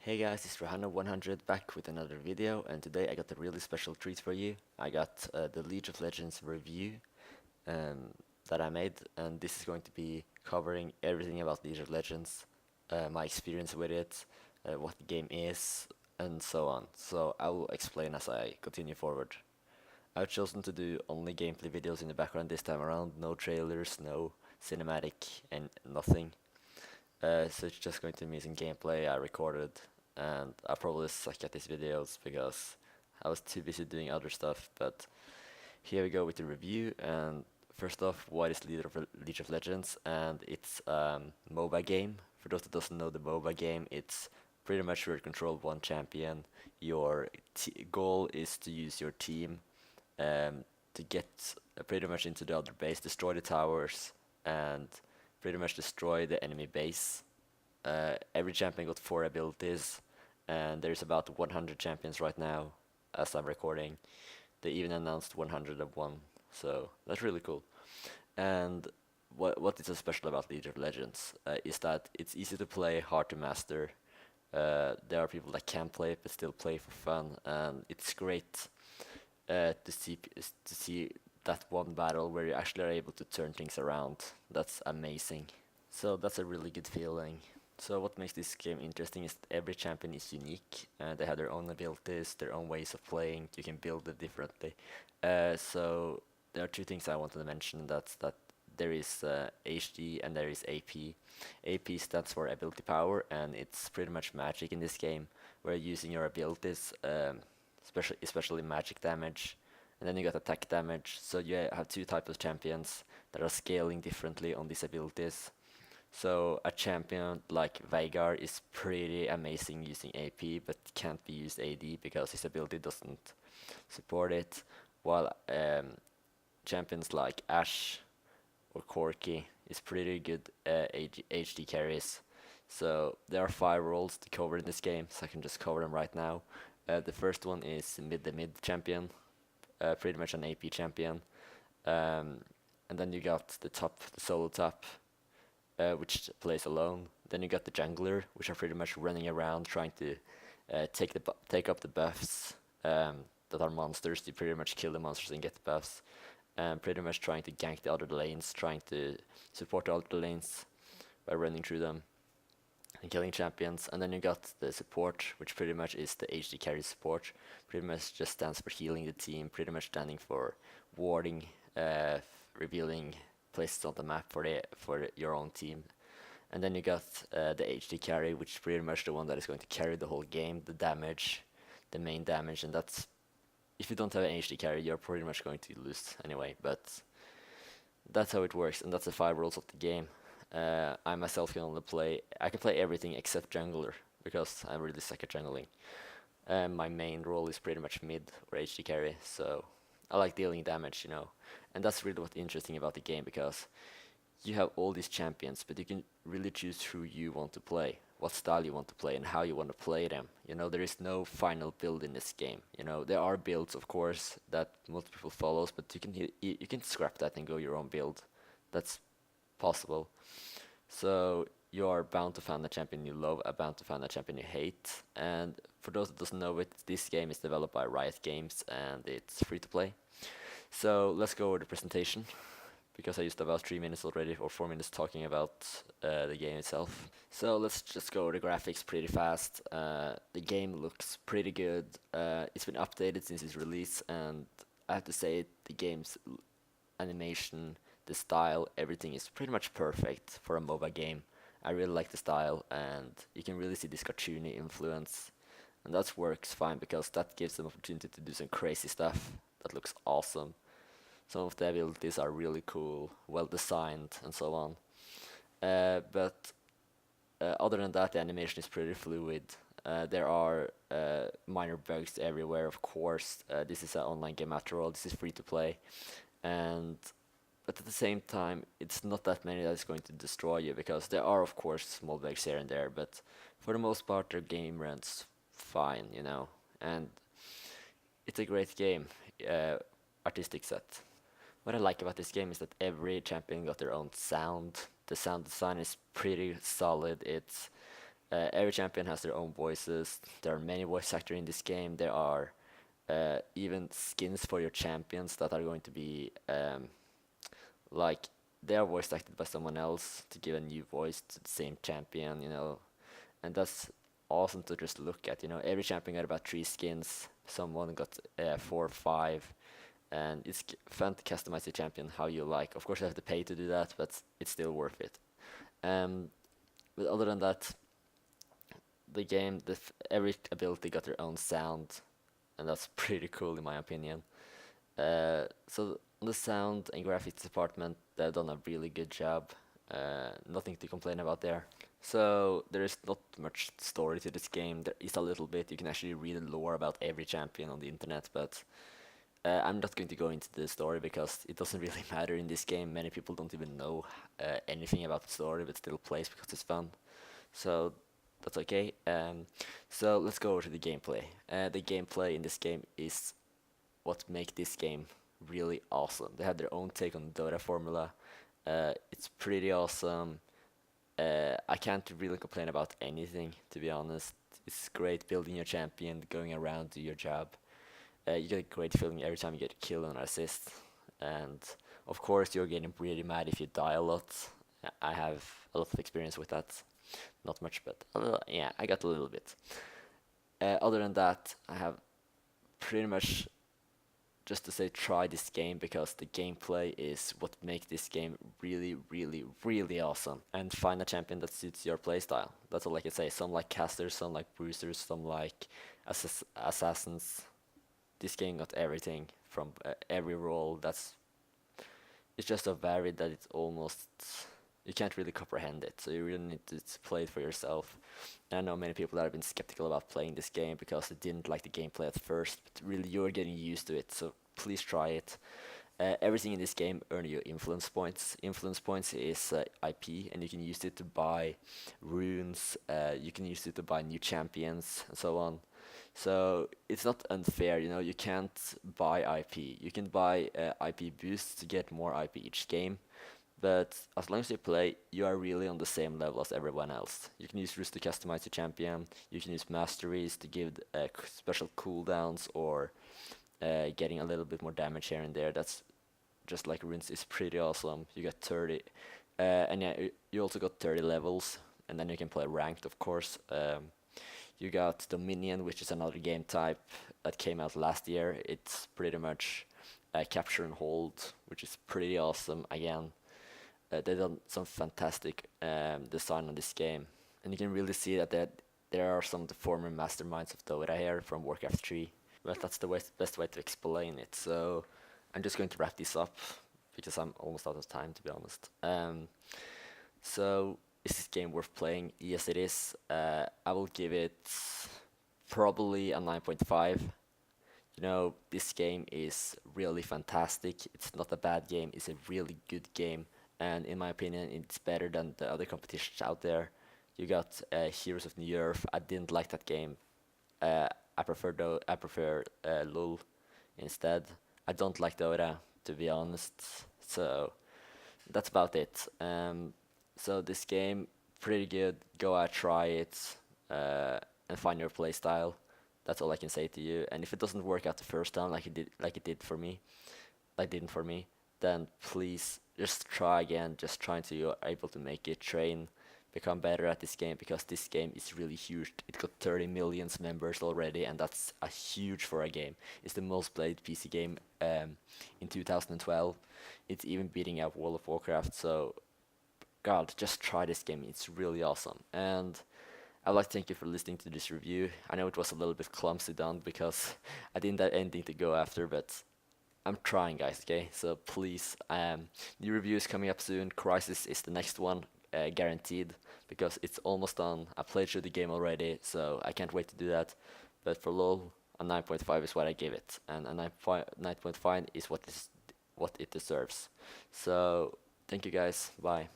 Hey guys, it's Rahana100 back with another video, and today I got a really special treat for you. I got the League of Legends review um, that I made, and this is going to be covering everything about League of Legends, my experience with it, what the game is, and so on. So I will explain as I continue forward. I've chosen to do only gameplay videos in the background this time around, no trailers, no cinematic, and nothing. So it's just going to be me some gameplay I recorded, and I probably suck at these videos because I was too busy doing other stuff. But here we go with the review. And first off, what is League of Legends? And it's MOBA game. For those that doesn't know the MOBA game, it's pretty much where you control one champion. Your goal is to use your team to get pretty much into the other base, destroy the towers, and pretty much destroy the enemy base. Every champion got 4 abilities, and there's about 100 champions right now as I'm recording. They even announced 101, so that's really cool. And what is so special about League of Legends is that it's easy to play, hard to master. There are people that can't play it but still play for fun, and it's great to see that one battle where you actually are able to turn things around. That's amazing. So that's a really good feeling. So what makes this game interesting is that every champion is unique, and they have their own abilities, their own ways of playing. You can build it differently. So there are two things I wanted to mention. That's that there is HD and there is AP. AP stands for ability power, and it's pretty much magic in this game, where you're using your abilities, especially magic damage, and then you got attack damage. So you have two types of champions that are scaling differently on these abilities. So a champion like Veigar is pretty amazing using AP, but can't be used AD because his ability doesn't support it. While champions like Ashe or Corki is pretty good HD carries. So there are 5 roles to cover in this game, so I can just cover them right now. The first one is the mid champion, pretty much an AP champion. Um, and then you got the solo top, which plays alone. Then you got the jungler, which are pretty much running around trying to take up the buffs that are monsters. You pretty much kill the monsters and get the buffs, and pretty much trying to gank the other lanes, trying to support the other lanes by running through them and killing champions. And then you got the support, which pretty much is the HD carry support. Pretty much just stands for healing the team, pretty much standing for warding, revealing places on the map for your own team. And then you got the HD carry, which is pretty much the one that is going to carry the whole game, the damage, the main damage, and that's if you don't have an HD carry, you're pretty much going to lose anyway. But that's how it works, and that's the 5 rules of the game. I myself I can play everything except jungler because I'm really suck at jungling. My main role is pretty much mid or HD carry, so I like dealing damage, and that's really what's interesting about the game because you have all these champions, but you can really choose who you want to play, what style you want to play, and how you want to play them. There is no final build in this game. There are builds, of course, that most people follows, but you can scrap that and go your own build. That's possible. So you are bound to find a champion you love, bound to find a champion you hate. And for those that doesn't know it, this game is developed by Riot Games and it's free to play. So let's go over the presentation because I used about 3 minutes already or 4 minutes talking about the game itself. So let's just go over the graphics pretty fast. The game looks pretty good. It's been updated since its release, and I have to say the game's animation, the style, everything is pretty much perfect for a MOBA game. I really like the style, and you can really see this cartoony influence, and that works fine because that gives them opportunity to do some crazy stuff that looks awesome. Some of the abilities are really cool, well designed, and so on. But other than that, the animation is pretty fluid. There are minor bugs everywhere, of course. This is an online game after all. This is free to play, and but at the same time, it's not that many that is going to destroy you because there are, of course, small bugs here and there. But for the most part, the game runs fine, and it's a great game. Artistic set. What I like about this game is that every champion got their own sound. The sound design is pretty solid. It's Every champion has their own voices. There are many voice actors in this game. There are even skins for your champions that are going to be like they are voice acted by someone else to give a new voice to the same champion, and that's awesome to just look at. Every champion got about 3 skins. Someone got 4 or 5, and it's fun to customize your champion how you like. Of course, you have to pay to do that, but it's still worth it. Um, but other than that, the game, every ability got their own sound, and that's pretty cool in my opinion. So on the sound and graphics department, they've done a really good job. Nothing to complain about there. So there is not much story to this game. There is a little bit. You can actually read the lore about every champion on the internet, but I'm not going to go into the story because it doesn't really matter in this game. Many people don't even know anything about the story, but still plays because it's fun. So that's okay. So let's go over to the gameplay. The gameplay in this game is what make this game really awesome. They have their own take on the Dota formula. It's pretty awesome. I can't really complain about anything, to be honest. It's great building your champion, going around, do your job. You get a great feeling every time you get a kill and assist. And of course, you're getting really mad if you die a lot. I have a lot of experience with that. Not much, but a little, yeah, I got a little bit. Other than that, I have pretty much just to say try this game because the gameplay is what makes this game really, really, really awesome. And find a champion that suits your playstyle. That's all I can say. Some like casters, some like bruisers, some like assassins. This game got everything from every role. It's just so varied that it's almost you can't really comprehend it. So you really need to play it for yourself. And I know many people that have been skeptical about playing this game because they didn't like the gameplay at first, but really you're getting used to it. So please try it. Everything in this game earn you influence points. Influence points is IP, and you can use it to buy runes. You can use it to buy new champions and so on. So it's not unfair, you can't buy IP. You can buy IP boosts to get more IP each game, but as long as you play, you are really on the same level as everyone else. You can use runes to customize your champion. You can use masteries to give special cooldowns or getting a little bit more damage here and there. That's just like runes is pretty awesome. You get 30, and yeah, you also got 30 levels, and then you can play ranked, of course. You got Dominion, which is another game type that came out last year. It's pretty much capture and hold, which is pretty awesome. Again, they've done some fantastic design on this game, and you can really see that there are some of the former masterminds of Dota here from Warcraft 3. But that's the best way to explain it. So I'm just going to wrap this up because I'm almost out of time, to be honest. So is this game worth playing? Yes, it is. I will give it probably a 9.5. This game is really fantastic. It's not a bad game. It's a really good game. And in my opinion, it's better than the other competitions out there. You got Heroes of New Earth. I didn't like that game. I prefer LoL instead. I don't like Dota, to be honest. So that's about it. So this game, pretty good. Go out, try it, and find your play style. That's all I can say to you. And if it doesn't work out the first time, like it did for me, didn't for me, then please just try again. Just try until you're able to make it. Train, become better at this game because this game is really huge. It got 30 million members already, and that's a huge for a game. It's the most played PC game in 2012. It's even beating out World of Warcraft. So God, just try this game. It's really awesome. And I'd like to thank you for listening to this review. I know it was a little bit clumsy done because I didn't have anything to go after, but I'm trying, guys, okay? So please, new review is coming up soon. Crisis is the next one, guaranteed, because it's almost done. I played through the game already, so I can't wait to do that. But for LoL, a 9.5 is what I give it, and a 9.5 is what it deserves. So thank you, guys. Bye.